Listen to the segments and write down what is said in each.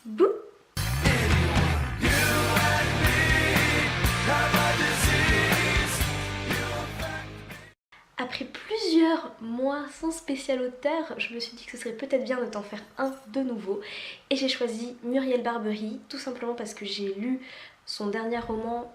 Bouh! Après plusieurs mois sans spécial auteur, je me suis dit que ce serait peut-être bien de t'en faire un de nouveau. Et j'ai choisi Muriel Barbery, tout simplement parce que j'ai lu son dernier roman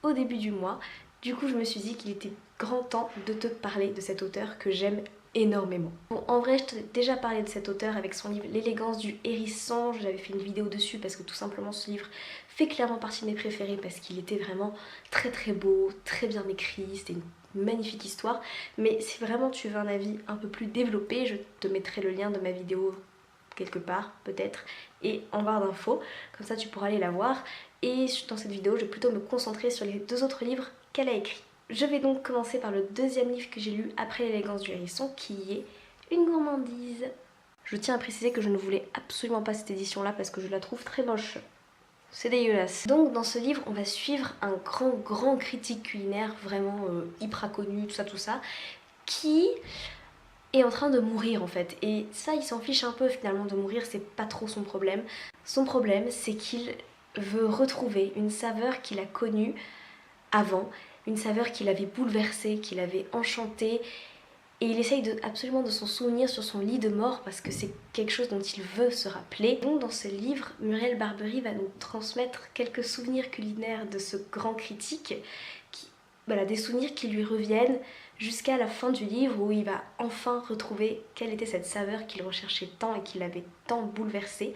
au début du mois. Du coup, je me suis dit qu'il était grand temps de te parler de cet auteur que j'aime énormément. Bon, en vrai, je t'ai déjà parlé de cet auteur avec son livre L'élégance du hérisson. J'avais fait une vidéo dessus parce que tout simplement ce livre fait clairement partie de mes préférés parce qu'il était vraiment très très beau, très bien écrit, c'était une magnifique histoire. Mais si vraiment tu veux un avis un peu plus développé, je te mettrai le lien de ma vidéo quelque part peut-être et en barre d'infos, comme ça tu pourras aller la voir. Et dans cette vidéo, je vais plutôt me concentrer sur les deux autres livres qu'elle a écrits. Je vais donc commencer par le deuxième livre que j'ai lu après L'élégance du hérisson, qui est Une gourmandise. Je tiens à préciser que je ne voulais absolument pas cette édition là parce que je la trouve très moche. C'est dégueulasse. Donc dans ce livre, on va suivre un grand critique culinaire, vraiment hyper connu, tout ça, qui est en train de mourir en fait. Et ça, il s'en fiche un peu finalement de mourir, c'est pas trop son problème. Son problème, c'est qu'il veut retrouver une saveur qu'il a connue avant, une saveur qui l'avait bouleversé, qui l'avait enchanté. Et il essaye absolument de s'en souvenir sur son lit de mort parce que c'est quelque chose dont il veut se rappeler. Donc dans ce livre, Muriel Barbery va nous transmettre quelques souvenirs culinaires de ce grand critique, des souvenirs qui lui reviennent jusqu'à la fin du livre où il va enfin retrouver quelle était cette saveur qu'il recherchait tant et qui l'avait tant bouleversé.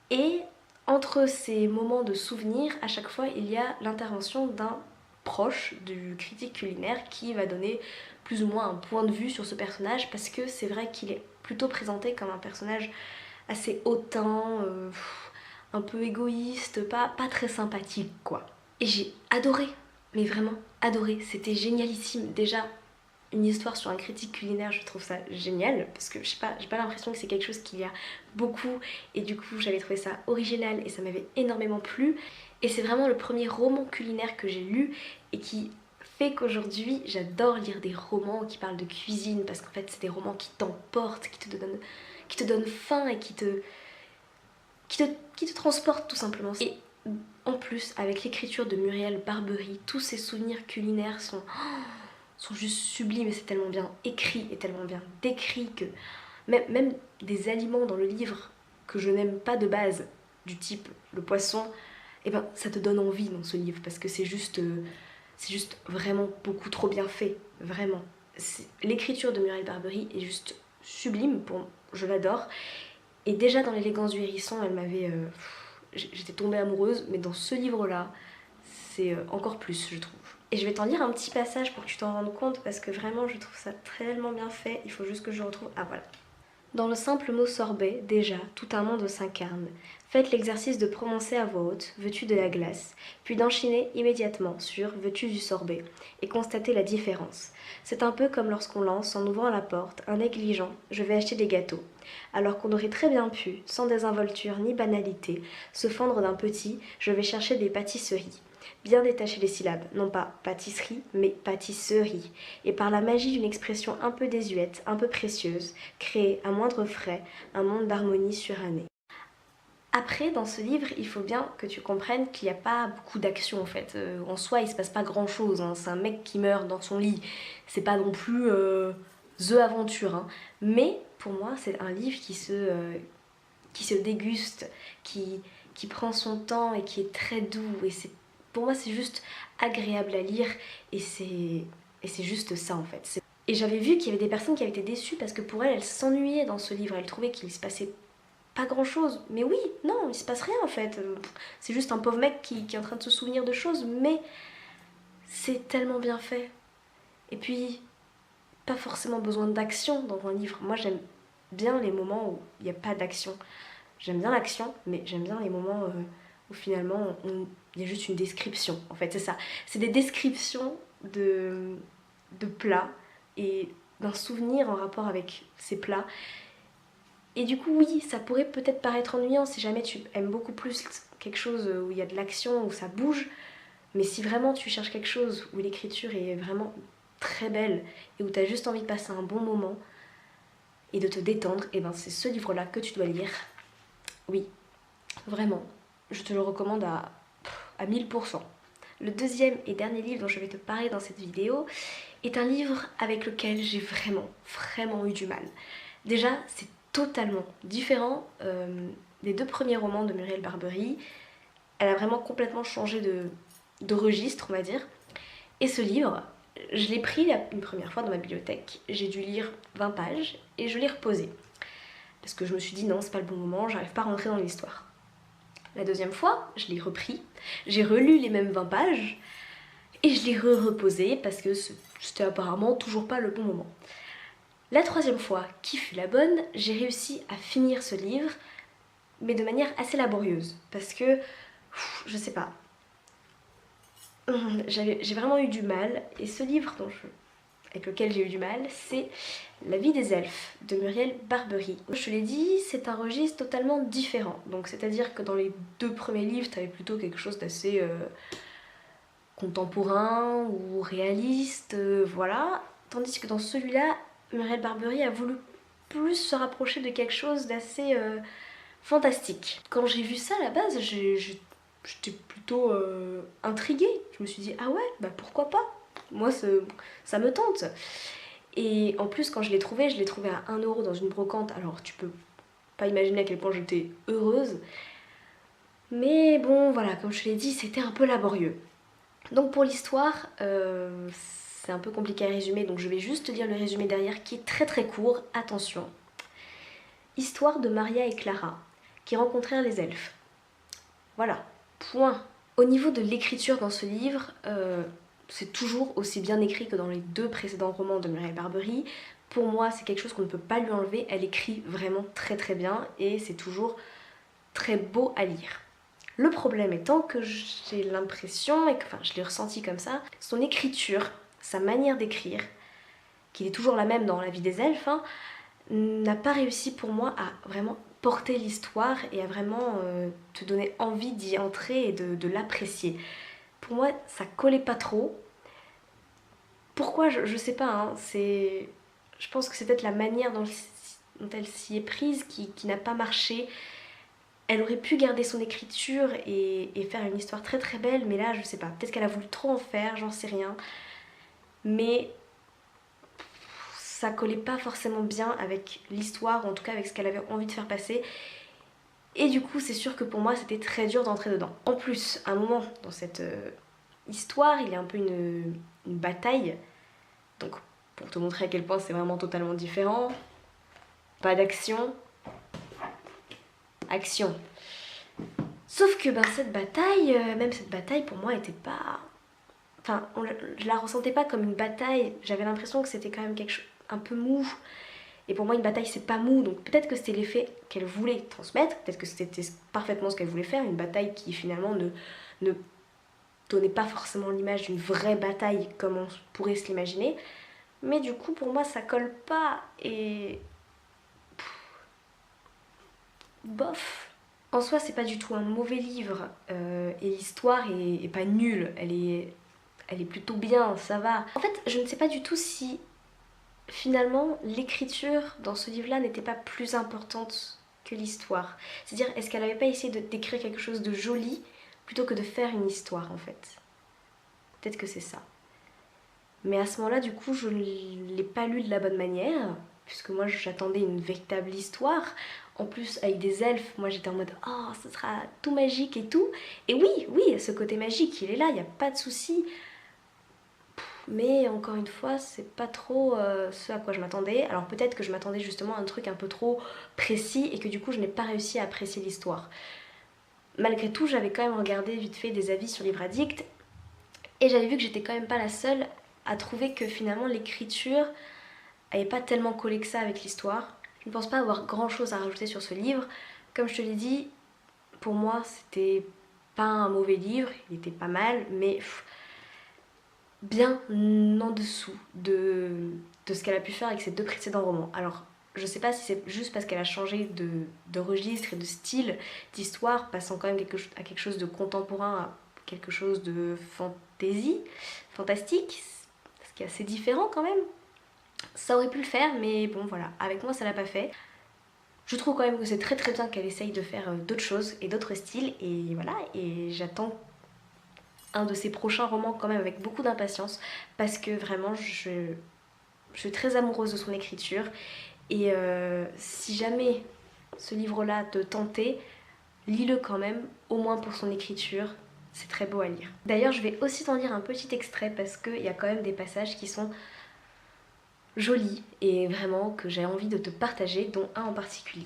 Et entre ces moments de souvenirs, à chaque fois, il y a l'intervention d'un proche du critique culinaire qui va donner plus ou moins un point de vue sur ce personnage parce que c'est vrai qu'il est plutôt présenté comme un personnage assez hautain, un peu égoïste, pas très sympathique quoi. Et j'ai adoré, mais vraiment adoré, c'était génialissime. Déjà, une histoire sur un critique culinaire, je trouve ça génial parce que je sais pas, j'ai pas l'impression que c'est quelque chose qu'il y a beaucoup et du coup j'avais trouvé ça original et ça m'avait énormément plu. Et c'est vraiment le premier roman culinaire que j'ai lu et qui fait qu'aujourd'hui j'adore lire des romans qui parlent de cuisine parce qu'en fait c'est des romans qui t'emportent, qui te donnent faim et qui te transportent tout simplement. Et en plus avec l'écriture de Muriel Barbery, tous ces souvenirs culinaires sont juste sublimes et c'est tellement bien écrit et tellement bien décrit que même des aliments dans le livre que je n'aime pas de base, du type le poisson, et ben ça te donne envie dans ce livre parce que c'est juste vraiment beaucoup trop bien fait, vraiment. L'écriture de Muriel Barbery est juste sublime, je l'adore. Et déjà dans L'élégance du hérisson, elle m'avait... j'étais tombée amoureuse, mais dans ce livre-là, c'est encore plus, je trouve. Et je vais t'en lire un petit passage pour que tu t'en rendes compte parce que vraiment je trouve ça tellement bien fait, il faut juste que je retrouve... Ah voilà. Dans le simple mot sorbet, déjà, tout un monde s'incarne. Faites l'exercice de prononcer à voix haute, veux-tu de la glace, puis d'enchaîner immédiatement sur veux-tu du sorbet, et constater la différence. C'est un peu comme lorsqu'on lance, en ouvrant la porte, un négligent je vais acheter des gâteaux, alors qu'on aurait très bien pu, sans désinvolture ni banalité, se fendre d'un petit je vais chercher des pâtisseries. Bien détacher les syllabes, non pas pâtisserie, mais pâtisserie, et par la magie d'une expression un peu désuète, un peu précieuse, créer à moindre frais un monde d'harmonie surannée. Après, dans ce livre, il faut bien que tu comprennes qu'il n'y a pas beaucoup d'action en fait. En soi, il se passe pas grand chose, hein. C'est un mec qui meurt dans son lit, c'est pas non plus The Aventure. Hein. Mais pour moi, c'est un livre qui se déguste, qui prend son temps et qui est très doux. Et pour moi, c'est juste agréable à lire et c'est juste ça en fait. Et j'avais vu qu'il y avait des personnes qui avaient été déçues parce que pour elles s'ennuyaient dans ce livre. Elles trouvaient qu'il se passait pas grand chose. Mais oui, non, il se passe rien en fait. C'est juste un pauvre mec qui est en train de se souvenir de choses, mais c'est tellement bien fait. Et puis, pas forcément besoin d'action dans un livre. Moi, j'aime bien les moments où il n'y a pas d'action. J'aime bien l'action, mais j'aime bien les moments où finalement il y a juste une description. En fait, c'est ça. C'est des descriptions de plats et d'un souvenir en rapport avec ces plats. Et du coup, oui, ça pourrait peut-être paraître ennuyant si jamais tu aimes beaucoup plus quelque chose où il y a de l'action, où ça bouge. Mais si vraiment tu cherches quelque chose où l'écriture est vraiment très belle et où tu as juste envie de passer un bon moment et de te détendre, et ben c'est ce livre-là que tu dois lire. Oui, vraiment, je te le recommande à 1000%. Le deuxième et dernier livre dont je vais te parler dans cette vidéo est un livre avec lequel j'ai vraiment eu du mal. Déjà, c'est totalement différent des 2 premiers romans de Muriel Barbery. Elle a vraiment complètement changé de registre, on va dire. Et ce livre, je l'ai pris une première fois dans ma bibliothèque. J'ai dû lire 20 pages et je l'ai reposé. Parce que je me suis dit non, c'est pas le bon moment, j'arrive pas à rentrer dans l'histoire. La deuxième fois, je l'ai repris, j'ai relu les mêmes 20 pages et je l'ai reposé parce que c'était apparemment toujours pas le bon moment. La troisième fois, qui fut la bonne, j'ai réussi à finir ce livre, mais de manière assez laborieuse. Parce que, je sais pas, j'ai vraiment eu du mal. Et ce livre avec lequel j'ai eu du mal, c'est La vie des elfes de Muriel Barbery. Je te l'ai dit, c'est un registre totalement différent. Donc c'est-à-dire que dans les 2 premiers livres, t'avais plutôt quelque chose d'assez contemporain ou réaliste, voilà. Tandis que dans celui-là, Muriel Barbery a voulu plus se rapprocher de quelque chose d'assez fantastique. Quand j'ai vu ça à la base, j'étais plutôt intriguée. Je me suis dit, ah ouais, bah pourquoi pas? Moi, ça me tente. Et en plus, quand je l'ai trouvé à 1 € dans une brocante. Alors, tu peux pas imaginer à quel point j'étais heureuse. Mais bon, voilà, comme je te l'ai dit, c'était un peu laborieux. Donc pour l'histoire, c'est un peu compliqué à résumer, donc je vais juste te lire le résumé derrière qui est très court. Attention. Histoire de Maria et Clara, qui rencontrèrent les elfes. Voilà, point. Au niveau de l'écriture dans ce livre, c'est toujours aussi bien écrit que dans les 2 précédents romans de Muriel Barbery. Pour moi, c'est quelque chose qu'on ne peut pas lui enlever. Elle écrit vraiment très bien et c'est toujours très beau à lire. Le problème étant que j'ai l'impression, et que enfin, je l'ai ressenti comme ça, son écriture, sa manière d'écrire, qui est toujours la même dans La vie des elfes, hein, n'a pas réussi pour moi à vraiment porter l'histoire et à vraiment te donner envie d'y entrer et de l'apprécier. Pour moi, ça collait pas trop. Pourquoi, je sais pas, hein, je pense que c'est peut-être la manière dont elle s'y est prise qui n'a pas marché. Elle aurait pu garder son écriture et faire une histoire très belle, mais là, je sais pas, peut-être qu'elle a voulu trop en faire, j'en sais rien. Mais ça collait pas forcément bien avec l'histoire, ou en tout cas avec ce qu'elle avait envie de faire passer. Et du coup, c'est sûr que pour moi, c'était très dur d'entrer dedans. En plus, à un moment dans cette histoire, il y a un peu une bataille. Donc, pour te montrer à quel point c'est vraiment totalement différent. Pas d'action. Action. Sauf que ben, même cette bataille pour moi était pas... Enfin, je la ressentais pas comme une bataille. J'avais l'impression que c'était quand même quelque chose un peu mou. Et pour moi, une bataille, c'est pas mou. Donc peut-être que c'était l'effet qu'elle voulait transmettre. Peut-être que c'était parfaitement ce qu'elle voulait faire. Une bataille qui finalement ne donnait pas forcément l'image d'une vraie bataille comme on pourrait se l'imaginer. Mais du coup, pour moi, ça colle pas. Et... bof. En soi, c'est pas du tout un mauvais livre. Et l'histoire est pas nulle. Elle est plutôt bien, ça va. En fait, je ne sais pas du tout si finalement l'écriture dans ce livre-là n'était pas plus importante que l'histoire. C'est-à-dire, est-ce qu'elle n'avait pas essayé d'écrire quelque chose de joli plutôt que de faire une histoire en fait? Peut-être que c'est ça. Mais à ce moment-là, du coup, je ne l'ai pas lu de la bonne manière, puisque moi j'attendais une véritable histoire. En plus, avec des elfes, moi j'étais en mode « Oh, ce sera tout magique et tout ». Et oui, ce côté magique, il est là, il n'y a pas de souci. Mais encore une fois, c'est pas trop ce à quoi je m'attendais. Alors peut-être que je m'attendais justement à un truc un peu trop précis et que du coup je n'ai pas réussi à apprécier l'histoire. Malgré tout, j'avais quand même regardé vite fait des avis sur Livre Addict et j'avais vu que j'étais quand même pas la seule à trouver que finalement l'écriture n'avait pas tellement collé que ça avec l'histoire. Je ne pense pas avoir grand chose à rajouter sur ce livre. Comme je te l'ai dit, pour moi c'était pas un mauvais livre, il était pas mal, mais bien en dessous de ce qu'elle a pu faire avec ses 2 précédents romans. Alors, je sais pas si c'est juste parce qu'elle a changé de registre et de style d'histoire, passant quand même à quelque chose de contemporain, à quelque chose de fantastique, ce qui est assez différent quand même. Ça aurait pu le faire, mais bon voilà, avec moi ça l'a pas fait. Je trouve quand même que c'est très très bien qu'elle essaye de faire d'autres choses et d'autres styles, et voilà, et j'attends un de ses prochains romans quand même avec beaucoup d'impatience, parce que vraiment je suis très amoureuse de son écriture, et si jamais ce livre-là te tentait, lis-le quand même, au moins pour son écriture, c'est très beau à lire. D'ailleurs, je vais aussi t'en lire un petit extrait parce qu'il y a quand même des passages qui sont jolis et vraiment que j'ai envie de te partager, dont un en particulier.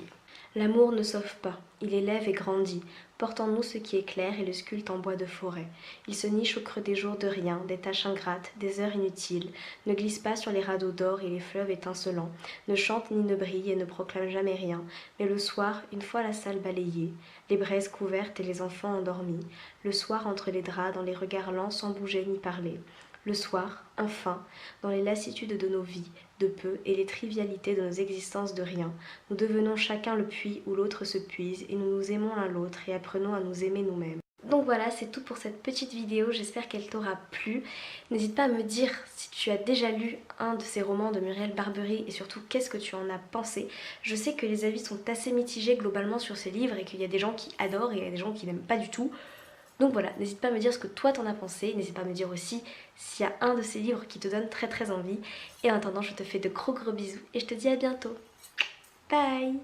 L'amour ne sauve pas, il élève et grandit, porte en nous ce qui est clair et le sculpte en bois de forêt. Il se niche au creux des jours de rien, des tâches ingrates, des heures inutiles, ne glisse pas sur les radeaux d'or et les fleuves étincelants, ne chante ni ne brille et ne proclame jamais rien, mais le soir, une fois la salle balayée, les braises couvertes et les enfants endormis, le soir entre les draps, dans les regards lents sans bouger ni parler, le soir, enfin, dans les lassitudes de nos vies, de peu, et les trivialités de nos existences de rien, nous devenons chacun le puits où l'autre se puise, et nous nous aimons l'un l'autre et apprenons à nous aimer nous-mêmes. Donc voilà, c'est tout pour cette petite vidéo, j'espère qu'elle t'aura plu. N'hésite pas à me dire si tu as déjà lu un de ces romans de Muriel Barbery et surtout qu'est-ce que tu en as pensé. Je sais que les avis sont assez mitigés globalement sur ces livres et qu'il y a des gens qui adorent et il y a des gens qui n'aiment pas du tout. Donc voilà, n'hésite pas à me dire ce que toi t'en as pensé, n'hésite pas à me dire aussi s'il y a un de ces livres qui te donne très très envie. Et en attendant, je te fais de gros bisous et je te dis à bientôt. Bye!